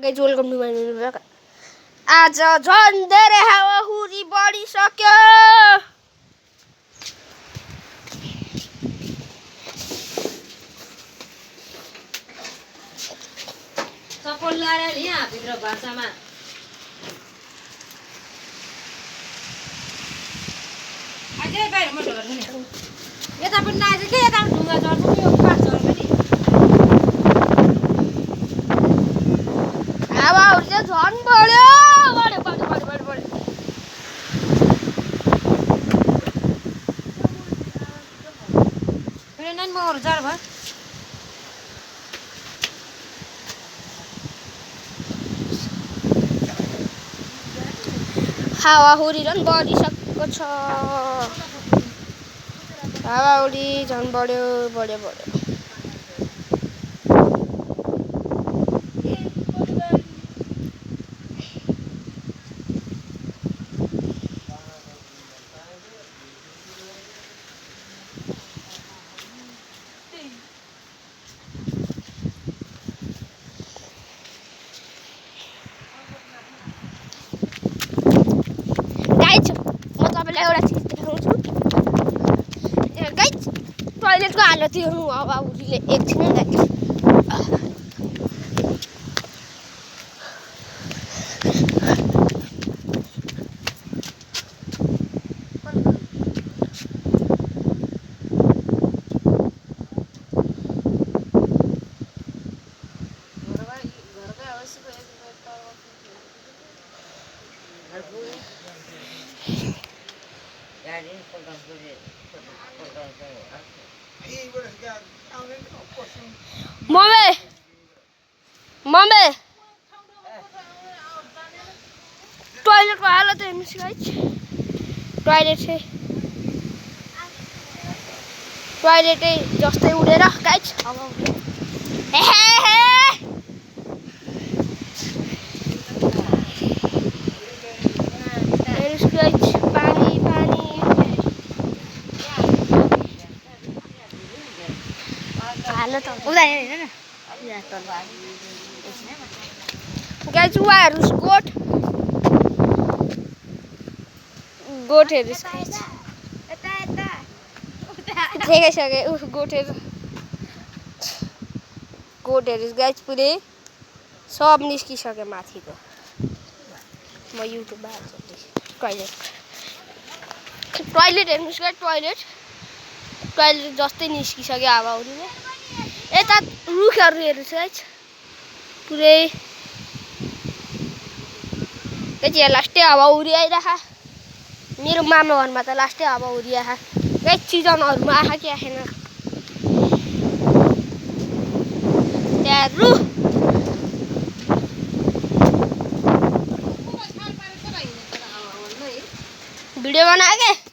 Guys welcome to my new vlog. आज झन् धेरै हावाहुरी बढिसक्यो। सपोर्ट लाएर यहाँ भित्र भाषामा अझै बाहिर म ढोर्नु नि यता पनि आज के यता ढुङ्गा झर्छ यो काठ झर्छ नि हावाहुरी चाहिँ झन् बढ्यो बढ्यो बढ्यो बढ्यो बढ्यो बढ्यो। फेरि नानी मगर जर भयो हावाहुरी झन् बढिसकेको छ। हावाहुरी झन् बढ्यो बढ्यो बढ्यो। गाइज म तपाईँलाई एउटा चिज देखाउँछु। गाइज टोइलेटको हालत हेर्नु हावाहुरीले एकछिन गाइज। मम्मी मम्मी टोइलेटको हालत हेर्नुहोस् गाइज। टोइलेटै जस्तै उडेर गाइज हेर्नुहोस् गाइज पानी पानी हालत गाइज उहाँहरू गोठ हेर्नुहोस् देखाइसकेँ उस गोठ हेर्नुहोस् गाइज पुरै सब निस्किसक्यो माथिको। म युट्युबमा हाल्छु टोइलेट हेर्नुहोस् गाइज टोइलेट जस्तै निस्किसक्यो हावाहुरीले। यता रुखहरू हेर्नुहोस् गाइज पुरै यहाँ लास्टै हावाहुरी आइरहेको। मेरो मामा घरमा त लास्टै हावाहुरी आएको गाइज। सिजनहरूमा आएको कि आएन त्यहाँ भिडियो बनायो क्या।